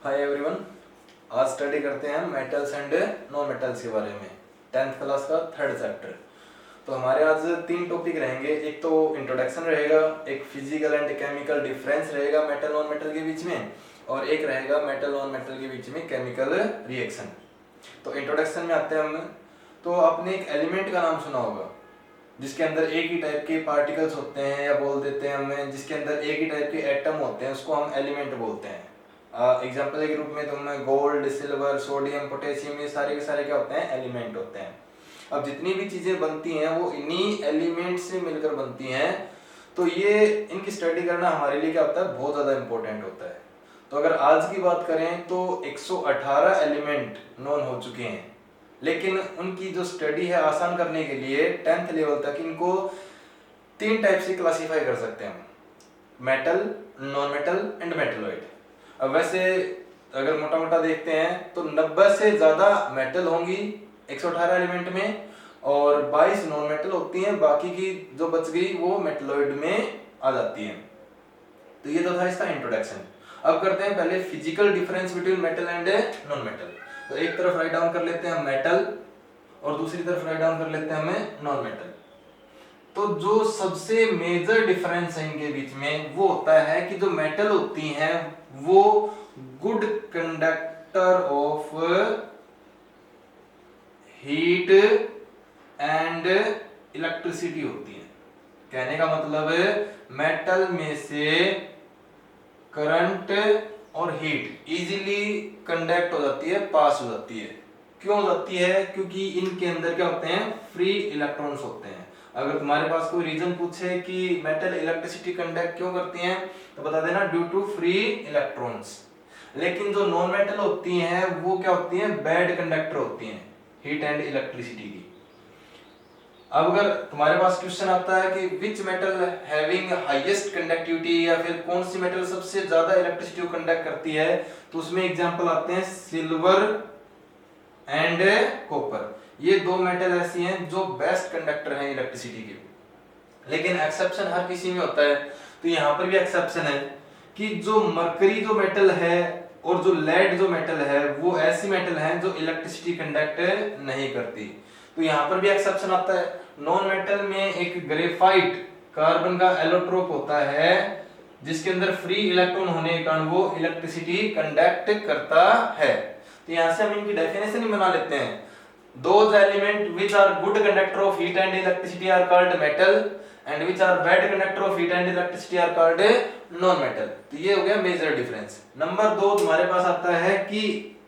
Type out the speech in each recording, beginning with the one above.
Hi everyone. आज study करते हैं मेटल्स एंड नॉन मेटल्स के बारे में, 10th क्लास का थर्ड चैप्टर। तो हमारे आज तीन टॉपिक रहेंगे। एक तो इंट्रोडक्शन रहेगा, एक फिजिकल एंड केमिकल डिफरेंस रहेगा मेटल नॉन मेटल के बीच में, और एक रहेगा मेटल नॉन मेटल के बीच में केमिकल रिएक्शन। तो इंट्रोडक्शन में आते हैं हम। तो आपने एक एलिमेंट का नाम सुना होगा जिसके अंदर एक ही टाइप के पार्टिकल्स होते हैं, या बोल देते हैं हमें जिसके अंदर एक ही टाइप के एटम होते हैं, उसको हम एलिमेंट बोलते हैं। एग्जाम्पल के रूप में तुमने गोल्ड, सिल्वर, सोडियम, पोटेशियम, ये सारे के सारे क्या होते हैं? एलिमेंट होते हैं। अब जितनी भी चीजें बनती हैं वो इन्हीं एलिमेंट से मिलकर बनती हैं। तो ये इनकी स्टडी करना हमारे लिए क्या होता है? बहुत ज्यादा इंपॉर्टेंट होता है। तो अगर आज की बात करें तो 118 एलिमेंट नोन हो चुके हैं, लेकिन उनकी जो स्टडी है आसान करने के लिए 10th लेवल तक इनको तीन टाइप से क्लासिफाई कर सकते हैं: metal, non metal and metalloid. अब वैसे अगर मोटा मोटा देखते हैं तो 90 से ज्यादा मेटल होंगी 118 एलिमेंट में, और 22 नॉन मेटल होती हैं। बाकी की जो बच गई वो मेटलॉइड में आ जाती हैं। तो ये तो था इसका इंट्रोडक्शन। अब करते हैं पहले physical difference between metal and non metal. तो एक तरफ राइट डाउन कर लेते हैं मेटल, और दूसरी तरफ राइट डाउन कर लेते हैं हमें नॉन मेटल। तो जो सबसे मेजर डिफरेंस है इनके बीच में वो होता है कि जो मेटल होती हैं वो good conductor of heat and electricity होती है। कहने का मतलब मेटल में से करंट और हीट इजीली कंडक्ट हो जाती है, पास हो जाती है। क्यों हो जाती है? क्योंकि इनके अंदर क्या होते हैं? फ्री इलेक्ट्रॉन्स होते हैं। अगर तुम्हारे पास कोई रीजन पूछे कि मेटल इलेक्ट्रिसिटी कंडक्ट क्यों करती हैं, तो बता देना ड्यू टू फ्री इलेक्ट्रॉन्स। लेकिन जो नॉन मेटल होती हैं वो क्या होती हैं? बैड कंडक्टर होती हैं हीट एंड इलेक्ट्रिसिटी की। अब अगर तुम्हारे पास क्वेश्चन आता है कि which metal having highest conductivity, या फिर कौन सी मेटल सबसे ज्यादा इलेक्ट्रिसिटी को कंडक्ट करती है, तो उसमें एग्जांपल आते हैं सिल्वर एंड कॉपर। ये दो मेटल ऐसी हैं जो बेस्ट कंडक्टर हैं इलेक्ट्रिसिटी के। लेकिन एक्सेप्शन हर किसी में होता है, तो यहाँ पर भी एक्सेप्शन है कि जो मरकरी जो मेटल है और जो लेड जो मेटल है वो ऐसी मेटल हैं जो इलेक्ट्रिसिटी कंडक्ट नहीं करती। तो यहाँ पर भी एक्सेप्शन आता है। नॉन मेटल में एक ग्रेफाइट कार्बन का एलोट्रोप होता है जिसके अंदर फ्री इलेक्ट्रॉन होने के कारण वो इलेक्ट्रिसिटी कंडक्ट करता है। तो यहाँ से हम इनकी डेफिनेशन ही बना लेते हैं। Those element which are good conductor of heat and electricity are called metal, and which are bad conductor of heat and electricity are called non-metal। तो ये हो गया मेजर डिफरेंस। नंबर 2 तुम्हारे पास आता है कि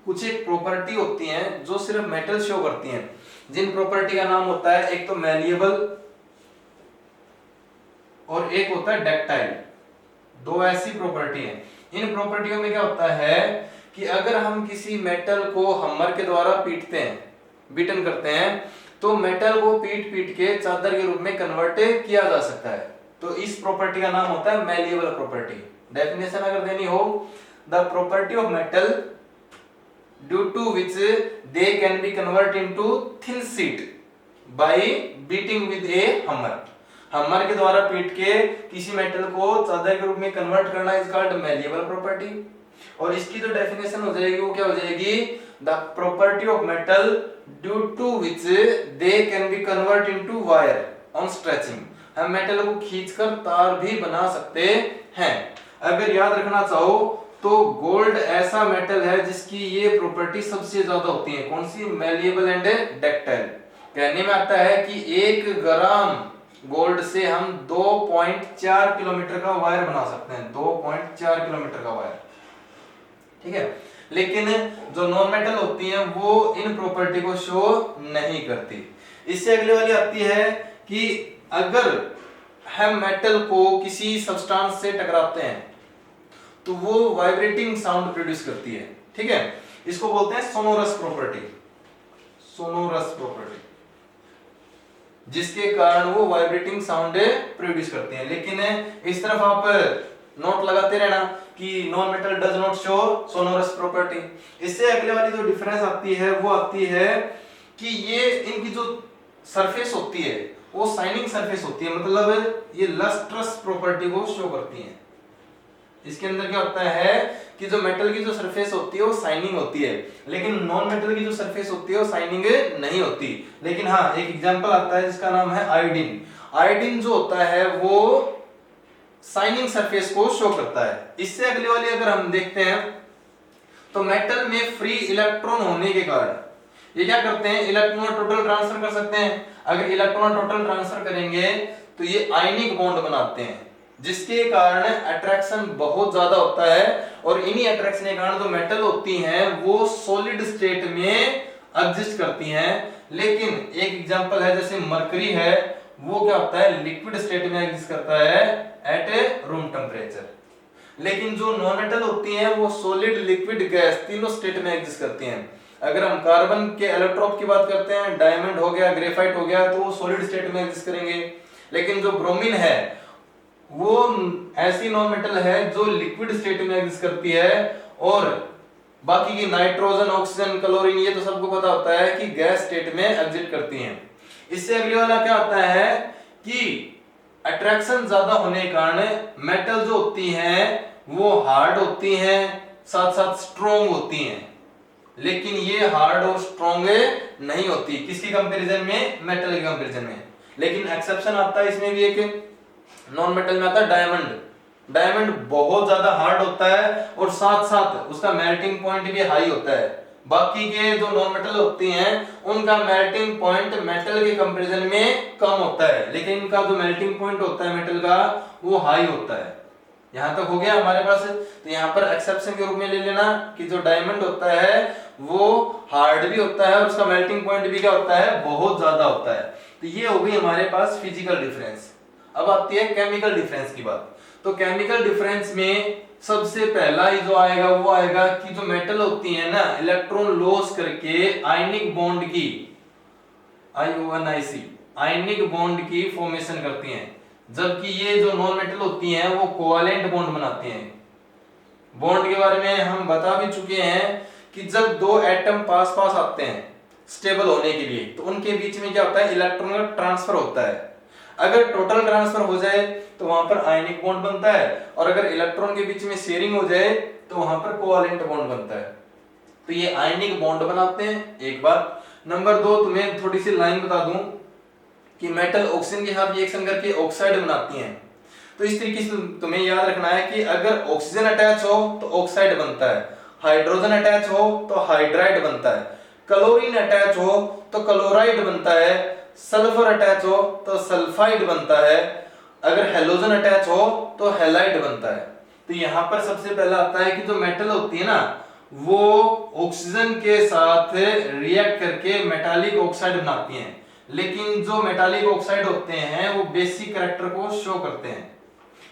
कुछ एक प्रॉपर्टी होती हैं जो सिर्फ मेटल शो करती हैं, जिन प्रॉपर्टी का नाम होता है एक तो मैलिएबल और एक होता है डक्टाइल। दो ऐसी प्रॉपर्टी हैं। इन प्रॉपर्टियों में क्या होता है कि अगर हम किसी मेटल को हैमर के द्वारा पीटते हैं, बीटन करते हैं, तो मेटल को पीट पीट के चादर के रूप में कन्वर्ट किया जा सकता है। तो इस प्रॉपर्टी का नाम होता है मैलिएबल प्रॉपर्टी। डेफिनेशन अगर देनी हो, the property of metal due to which they can be convert into thin sheet by beating with a hammer. Hammer के द्वारा पीट के किसी मेटल को चादर के रूप में कन्वर्ट करना इज कॉल्ड मैलिएबल प्रॉपर्टी। और इसकी जो डेफिनेशन हो जाएगी वो क्या हो जाएगी? The property of metal due to which they can be convert into wire on stretching. हम मेटल को खींचकर तार भी बना सकते हैं। अगर याद रखना चाहो तो गोल्ड ऐसा मेटल है जिसकी ये प्रॉपर्टी सबसे ज्यादा होती है। कौन सी? Malleable and ductile. कहने में आता है कि 1 ग्राम गोल्ड से हम 2.4 किलोमीटर का वायर बना सकते हैं। 2.4 किलोमीटर का वायर, ठीक है। लेकिन जो नॉन मेटल होती हैं वो इन प्रॉपर्टी को शो नहीं करती। इससे अगले वाली आती है कि अगर हम मेटल को किसी सब्सटेंस से टकराते हैं तो वो वाइब्रेटिंग साउंड प्रोड्यूस करती है, ठीक है। इसको बोलते हैं सोनोरस प्रॉपर्टी। सोनोरस प्रॉपर्टी, जिसके कारण वो वाइब्रेटिंग साउंड प्रोड्यूस करती है। लेकिन इस तरफ आप नोट लगाते रहना कि non metal does not show sonorous property. इससे अगले वाली जो डिफरेंस आती है वो आती है कि ये इनकी जो सरफेस होती है वो शाइनिंग सरफेस होती है, मतलब ये लस्ट्रस प्रॉपर्टी को शो करती है। इसके अंदर क्या होता है कि जो मेटल की जो सरफेस होती है वो शाइनिंग होती है, लेकिन नॉन मेटल की जो सरफेस होती है वो शाइनिंग नहीं होती। लेकिन हाँ, एक एग्जांपल आता है जिसका नाम है आयोडीन। आयोडीन जो होता है वो शाइनिंग सरफेस को शो करता है। इससे अगली वाली अगर हम देखते हैं तो मेटल में फ्री इलेक्ट्रॉन होने के कारण ये क्या करते हैं, इलेक्ट्रॉन टोटल ट्रांसफर कर सकते हैं। अगर इलेक्ट्रॉन टोटल ट्रांसफर करेंगे तो ये आयनिक बॉन्ड बनाते हैं, जिसके कारण अट्रैक्शन बहुत ज्यादा होता है। और इन्हीं अट्रैक्शन के कारण जो मेटल होती हैं वो सॉलिड स्टेट में एग्जिस्ट करती हैं। लेकिन एक एग्जांपल है जैसे मरकरी है, वो क्या होता है, लिक्विड स्टेट में एग्जिस्ट करता है एट रूम टेम्परेचर। लेकिन जो नॉन मेटल होती हैं वो सॉलिड, लिक्विड, गैस तीनों स्टेट में एग्जिस्ट करती हैं। अगर हम कार्बन के एलोट्रोप की बात करते हैं, डायमंड हो गया, ग्रेफाइट हो गया, तो वो सॉलिड स्टेट में एग्जिस्ट करेंगे। लेकिन जो ब्रोमीन है वो ऐसी नॉन मेटल है जो लिक्विड स्टेट में एग्जिस्ट करती है। और बाकी की नाइट्रोजन, ऑक्सीजन, क्लोरीन, ये तो सबको पता होता है कि गैस स्टेट में एग्जिस्ट करती हैं। इससे अगली वाला क्या होता है कि अट्रैक्शन ज्यादा होने के कारण मेटल जो होती हैं वो हार्ड होती हैं, साथ साथ स्ट्रॉन्ग होती हैं। लेकिन ये हार्ड और स्ट्रॉन्ग नहीं होती किसकी कंपैरिजन में, मेटल के कंपैरिजन में। लेकिन एक्सेप्शन आता है इसमें भी, एक नॉन मेटल में आता है डायमंड। डायमंड बहुत ज्यादा हार्ड होता है और साथ साथ उसका मेल्टिंग पॉइंट भी हाई होता है। बाकी के जो नॉन मेटल होती हैं उनका मेल्टिंग पॉइंट मेटल के कंपैरिजन में कम होता है, लेकिन इनका जो मेल्टिंग पॉइंट होता है मेटल का वो हाई होता है। यहां तक हो गया हमारे पास। तो यहाँ पर एक्सेप्शन के रूप में ले लेना कि जो डायमंड होता है वो हार्ड भी होता है और उसका मेल्टिंग पॉइंट भी क्या होता है, बहुत ज्यादा होता है। तो ये हो गई हमारे पास फिजिकल डिफरेंस। अब आती है केमिकल डिफरेंस की बात। तो केमिकल डिफरेंस में सबसे पहला ही जो आएगा वो आएगा कि जो मेटल होती है ना, इलेक्ट्रॉन लॉस करके आयनिक बॉन्ड की, आईओएनआईसी, आयनिक बॉन्ड की फॉर्मेशन करती हैं। जबकि ये जो नॉन मेटल होती हैं वो कोवैलेंट बॉन्ड बनाती हैं। बॉन्ड के बारे में हम बता भी चुके हैं कि जब दो एटम पास पास आते हैं स्टेबल होने के लिए तो उनके बीच में क्या होता है, इलेक्ट्रॉन का ट्रांसफर होता है। अगर टोटल ट्रांसफर हो जाए तो वहां पर आयनिक बॉन्ड बनता है, और अगर इलेक्ट्रॉन के बीच में शेयरिंग हो जाए तो वहां पर कोवैलेंट बॉन्ड बनता है। तो ये आयनिक बॉन्ड बनाते हैं, एक बात। नंबर दो, तुम्हें थोड़ी सी लाइन बता दूं कि मेटल ऑक्सीजन के साथ रिएक्शन करके ऑक्साइड बनाती हैं। तो इस तरीके से तुम्हें याद रखना है कि अगर ऑक्सीजन अटैच हो तो ऑक्साइड बनता है, हाइड्रोजन अटैच हो तो हाइड्राइड बनता है, क्लोरीन अटैच हो तो क्लोराइड बनता है, सल्फर अटैच हो तो सल्फाइड बनता है, अगर हेलोजन अटैच हो तो हैलाइड बनता है। तो यहां पर सबसे पहला आता है कि जो मेटल होती है ना वो ऑक्सीजन के साथ रिएक्ट करके मेटालिक ऑक्साइड बनाती हैं। लेकिन जो मेटालिक ऑक्साइड होते हैं वो बेसिक कैरेक्टर को शो करते हैं।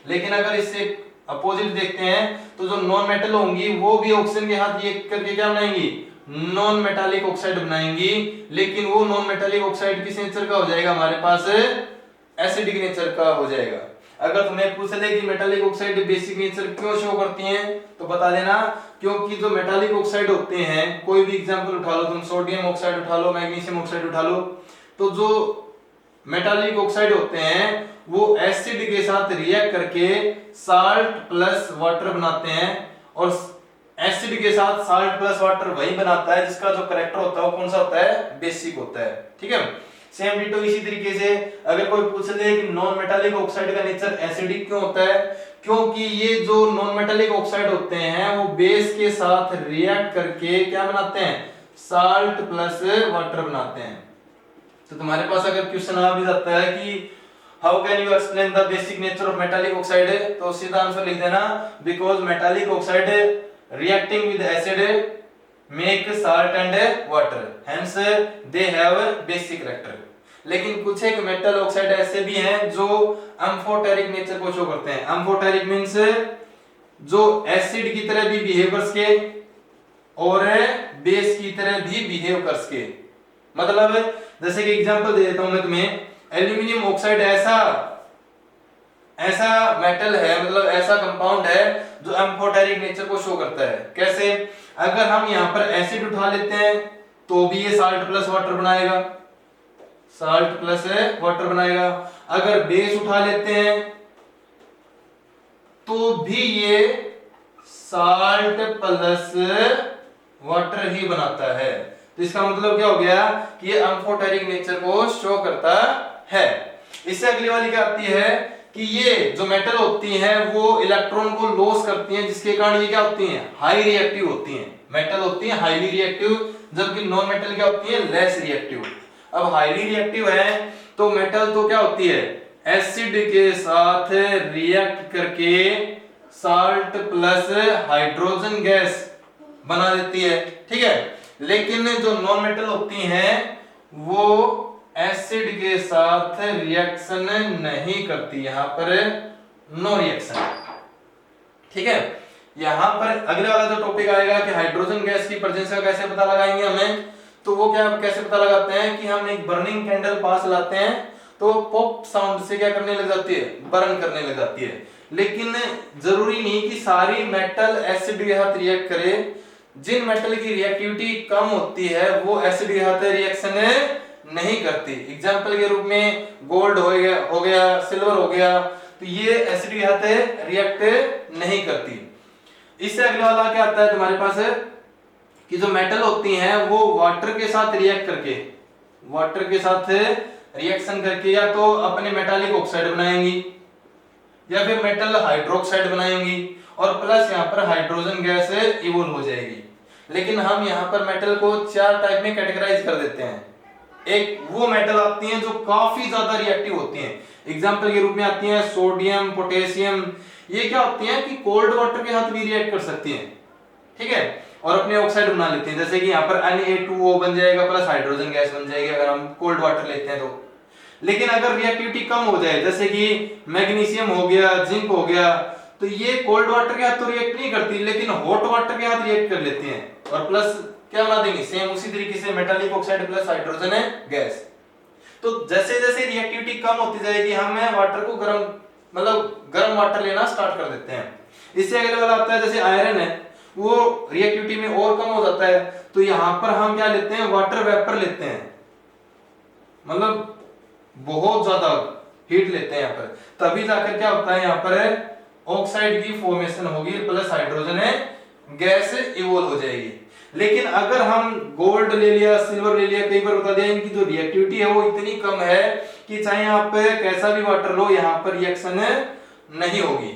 लेकिन अगर इससे अपोजिट देखते हैं तो जो नॉन मेटल होंगी वो भी ऑक्सीजन के साथ रिएक्ट करके क्या बनाएंगी, नॉन मेटालिक ऑक्साइड बनाएंगी। लेकिन वो नॉन मेटालिक ऑक्साइड किस नेचर का हो जाएगा, हमारे पास एसिडिक नेचर का हो जाएगा। अगर तुम्हें पूछ ले कि मेटालिक ऑक्साइड बेसिक नेचर क्यों शो करती हैं तो बता देना, क्योंकि जो मेटालिक ऑक्साइड होते हैं, कोई भी एग्जांपल उठा लो तुम, सोडियम ऑक्साइड उठा लो, मैग्नीशियम ऑक्साइड उठा लो, तो जो मेटालिक ऑक्साइड होते हैं वो एसिड के साथ रिएक्ट करके साल्ट प्लस वाटर बनाते हैं। और एसिड के साथ साल्ट प्लस वाटर वही बनाता है जिसका जो कैरेक्टर होता है वो कौन सा होता है, बेसिक होता है। ठीक है, सेम डिटो इसी तरीके से अगर कोई पूछ ले कि नॉन मेटालिक ऑक्साइड का नेचर एसिडिक क्यों होता है, क्योंकि ये जो नॉन मेटालिक ऑक्साइड होते हैं वो बेस के साथ रिएक्ट करके क्या बनाते हैं, साल्ट प्लस वाटर बनाते हैं। तो तुम्हारे पास अगर क्वेश्चन आ भी जाता है कि how can you explain the basic nature of metallic oxide, तो सीधा आंसर लिख देना, because metallic oxide reacting with acid make salt and water, hence they have basic character. लेकिन कुछ एक मेटल ऑक्साइड ऐसे भी हैं जो एम्फोटेरिक नेचर को शो करते हैं। एम्फोटेरिक मींस जो एसिड की तरह भी बिहेव कर सके और बेस की तरह भी बिहेव कर सके। मतलब जैसे कि एग्जांपल दे देता हूं मैं तुम्हें, एल्यूमिनियम ऑक्साइड ऐसा मेटल है, मतलब ऐसा कंपाउंड है जो एम्फोटेरिक नेचर को शो करता है। कैसे, अगर हम यहां पर एसिड उठा लेते हैं तो भी ये साल्ट प्लस वाटर बनाएगा, साल्ट प्लस वाटर बनाएगा। अगर बेस उठा लेते हैं तो भी ये साल्ट प्लस वाटर ही बनाता है। तो इसका मतलब क्या हो गया कि ये अम्फोटेरिक नेचर को शो करता है। इससे अगली वाली क्या आती है कि ये जो मेटल होती हैं वो इलेक्ट्रॉन को लॉस करती हैं, जिसके कारण ये क्या होती हैं, हाई रिएक्टिव होती हैं। मेटल होती है हाईली रिएक्टिव, जबकि नॉन मेटल क्या होती है, लेस रिएक्टिव। अब हाईली रिएक्टिव है तो मेटल तो क्या होती है, एसिड के साथ रिएक्ट करके साल्ट प्लस हाइड्रोजन गैस बना देती है, ठीक है। लेकिन जो नॉन मेटल होती हैं वो एसिड के साथ रिएक्शन नहीं करती, यहां पर नो रिएक्शन, ठीक है। यहां पर अगले वाला जो टॉपिक आएगा कि हाइड्रोजन गैस की प्रेजेंस का कैसे पता लगाएंगे हमें, तो वो क्या कैसे पता लगाते हैं कि हम एक बर्निंग कैंडल पास लाते हैं तो पॉप साउंड से क्या करने लग जाती है, बर्न करने लग जाती है। लेकिन जरूरी नहीं कि सारी मेटल एसिड के साथ रिएक्ट करे। जिन मेटल की रिएक्टिविटी कम होती है वो एसिड के साथ रिएक्शन नहीं करती। एग्जांपल के रूप में गोल्ड हो गया सिल्वर हो गया, तो ये एसिड के साथ रिएक्ट नहीं करती। इससे अगले वाला क्या आता है तुम्हारे पास है कि जो मेटल होती हैं वो वाटर के साथ रिएक्ट करके, वाटर के साथ रिएक्शन करके या तो अपने मेटालिक ऑक्साइड बनाएंगी या फिर मेटल हाइड्रोक्साइड बनाएंगी और प्लस यहाँ पर हाइड्रोजन गैस इवोल्व हो जाएगी। लेकिन हम यहाँ पर मेटल को 4 टाइप में कैटेगराइज कर देते हैं। एक वो मेटल आती हैं जो काफी ज्यादा रिएक्टिव होती हैं, एग्जांपल के रूप में आती हैं सोडियम, पोटेशियम। ये क्या होती हैं कि कोल्ड वाटर के साथ भी रिएक्ट कर सकती हैं, ठीक है, और अपने ऑक्साइड बना लेते हैं। जैसे कि यहाँ पर Na2O बन जाएगा प्लस हाइड्रोजन गैस बन जाएगी अगर हम कोल्ड वाटर लेते हैं तो। लेकिन अगर रिएक्टिविटी कम हो जाए, जैसे कि मैग्नीशियम हो गया, जिंक हो गया, तो ये कोल्ड वाटर के साथ तो रिएक्ट नहीं करती लेकिन हॉट वाटर के साथ रिएक्ट कर लेती हैं और प्लस क्या बना देंगे, सेम उसी तरीके से मेटालिक ऑक्साइड प्लस हाइड्रोजन है गैस। तो जैसे जैसे रिएक्टिविटी कम होती जाएगी हम वाटर को गर्म वाटर लेना स्टार्ट कर देते हैं। इससे अगले वाला आता है जैसे आयरन है, वो रिएक्टिविटी में और कम हो जाता है, तो यहां पर हम क्या लेते हैं, वाटर वेपर लेते हैं, मतलब बहुत ज्यादा हीट लेते हैं यहाँ पर, तभी जाकर क्या होता है यहाँ पर ऑक्साइड की फॉर्मेशन होगी प्लस हाइड्रोजन है गैस इवोल्व हो जाएगी। लेकिन अगर हम गोल्ड ले लिया, सिल्वर ले लिया, कई बार बता दिया इनकी जो रिएक्टिविटी है वो इतनी कम है कि चाहे आप कैसा भी वाटर लो यहाँ पर रिएक्शन नहीं होगी।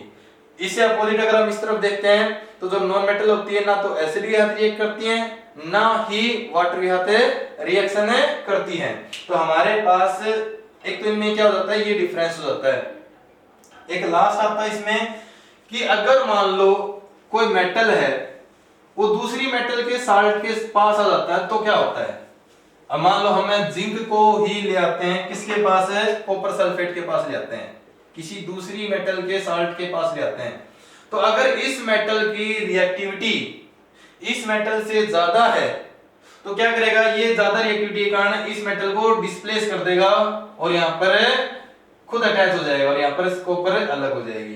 इससे अपोजिट अगर हम इस तरफ देखते हैं तो जो नॉन मेटल होती है ना तो एसिड के साथ रिएक्ट करती हैं ना ही वाटर के साथ रिएक्शन करती हैं। तो हमारे पास एक तो इनमें क्या हो जाता है, ये डिफरेंस हो जाता है। एक लास्ट आता है इसमें कि अगर मान लो कोई मेटल है वो दूसरी मेटल के साल्ट के पास आ जाता है तो क्या होता है। अब मान लो हमें जिंक को ही ले आते हैं, किसके पास है, कॉपर सल्फेट के पास ले आते हैं, किसी दूसरी मेटल के साल्ट के पास ले आते हैं। तो अगर इस मेटल की रिएक्टिविटी इस मेटल से ज्यादा है तो क्या करेगा, ये ज्यादा रिएक्टिविटी के कारण इस मेटल को डिस्प्लेस कर देगा और यहाँ पर खुद अटैच हो जाएगा और यहाँ पर कॉपर अलग हो जाएगी।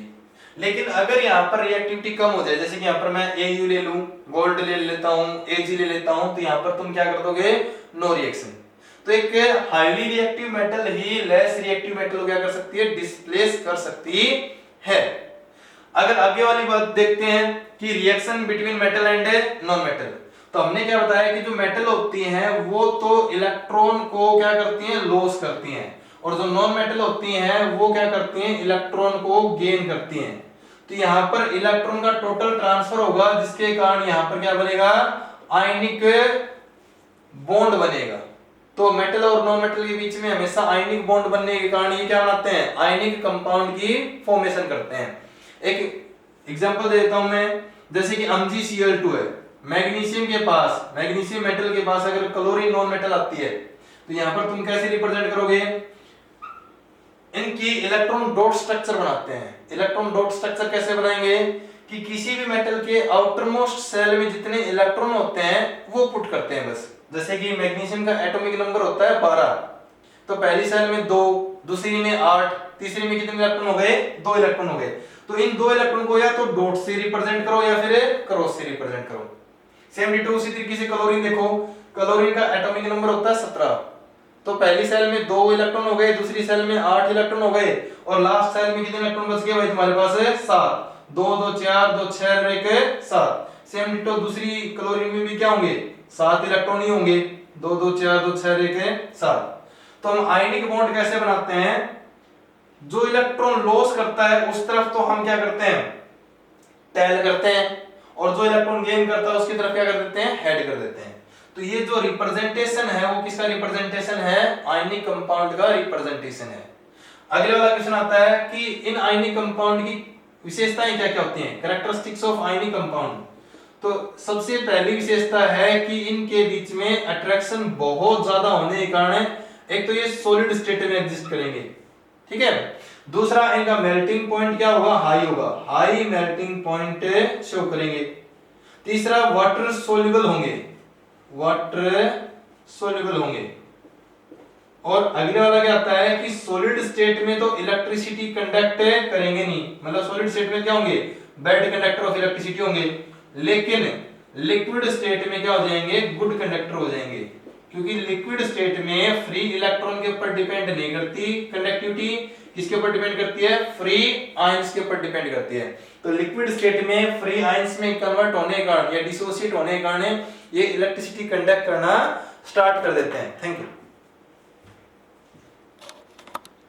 लेकिन अगर यहाँ पर रिएक्टिविटी कम हो जाए, जैसे कि यहाँ पर मैं Au ले लूं, गोल्ड ले लेता हूं, Ag ले लेता हूं, तो यहाँ पर तुम क्या कर दोगे, नो रिएक्शन। तो एक हाईली रिएक्टिव मेटल ही लेस रिएक्टिव मेटल को क्या कर सकती है, डिस्प्लेस कर सकती है। अगर आगे वाली बात देखते हैं कि reaction between metal and non metal, तो हमने क्या बताया कि जो मेटल होती हैं वो तो इलेक्ट्रॉन को क्या करती हैं, लॉस करती हैं, और जो नॉन मेटल होती हैं वो क्या करती हैं, इलेक्ट्रॉन को गेन करती हैं। तो यहाँ पर इलेक्ट्रॉन का टोटल ट्रांसफर होगा जिसके कारण यहाँ पर क्या बनेगा, आयनिक बॉन्ड बनेगा। तो मेटल और नॉन मेटल के बीच में हमेशा आयनिक बॉन्ड बनने के कारण ये क्या बनाते हैं, आयनिक कंपाउंड की फॉर्मेशन करते हैं। एक एग्जांपल देता हूं मैं, जैसे कि MgCl2 है, मैग्नीशियम के पास, मैग्नीशियम मेटल के पास अगर क्लोरीन नॉन मेटल आती है तो यहां पर तुम कैसे रिप्रेजेंट करोगे, इनकी इलेक्ट्रॉन डॉट स्ट्रक्चर बनाते हैं। इलेक्ट्रॉन डॉट स्ट्रक्चर कैसे बनाएंगे कि किसी भी मेटल के आउटर मोस्ट सेल में जितने इलेक्ट्रॉन होते हैं वो पुट करते हैं बस। जैसे कि मैग्नीशियम का एटॉमिक नंबर होता है 12, तो पहली सेल में 2, दूसरी में 8, तीसरी में कितने इलेक्ट्रॉन हो गए, 2 इलेक्ट्रॉन हो गए। तो इन 2 इलेक्ट्रॉन को या तो डॉट से रिप्रेजेंट करो या फिर क्रॉस से रिप्रेजेंट करो। सेम डिटो उसी तरीके से क्लोरीन देखो, क्लोरीन का एटॉमिक नंबर होता है 17, तो पहली सेल में 2 इलेक्ट्रॉन हो गए, दूसरी सेल में 8 इलेक्ट्रॉन हो गए और लास्ट सेल में कितने इलेक्ट्रॉन बच गए भाई तुम्हारे पास है 7। 2 2 4 2 6 1 7। सेम डिटो दूसरी क्लोरीन में भी क्या होंगे, 7 इलेक्ट्रॉन ही होंगे, 2 2 4 2 6 1 7। तो हम आयनिक बॉन्ड कैसे बनाते हैं, जो इलेक्ट्रॉन लॉस करता है उस तरफ तो हम क्या करते हैं, टेल करते हैं, और जो इलेक्ट्रॉन गेन करता है उसकी तरफ क्या कर देते हैं, हेड कर देते हैं। तो ये जो रिप्रेजेंटेशन है वो किसका रिप्रेजेंटेशन है, आयनिक कंपाउंड का रिप्रेजेंटेशन है। अगले वाला क्वेश्चन आता है कि इन आयनिक कंपाउंड की विशेषताएं क्या क्या होती हैं, कैरेक्टरिस्टिक्स ऑफ आयनिक कंपाउंड। तो सबसे पहली विशेषता है कि इनके बीच में अट्रैक्शन बहुत ज्यादा होने के कारण एक तो ये सॉलिड स्टेट में एग्जिस्ट करेंगे, ठीक है। दूसरा इनका मेल्टिंग पॉइंट क्या होगा, हाई होगा, हाई मेल्टिंग पॉइंट शो करेंगे। तीसरा वाटर सोल्यूबल होंगे, वाटर सोल्यूबल होंगे। और अगले वाला क्या आता है कि सॉलिड स्टेट में तो इलेक्ट्रिसिटी कंडक्ट करेंगे नहीं, मतलब सॉलिड स्टेट में क्या होंगे, बैड कंडक्टर ऑफ इलेक्ट्रिसिटी होंगे, लेकिन लिक्विड स्टेट में क्या हो जाएंगे, गुड कंडक्टर हो जाएंगे। क्योंकि लिक्विड स्टेट में फ्री इलेक्ट्रॉन के ऊपर डिपेंड नहीं करती कंडक्टिविटी, किसके ऊपर डिपेंड करती है, फ्री आयंस के ऊपर डिपेंड करती है। तो लिक्विड स्टेट में फ्री आयंस में कन्वर्ट होने के कारण या डिसोसिएट होने के कारण ये इलेक्ट्रिसिटी कंडक्ट करना स्टार्ट कर देते हैं। Thank you.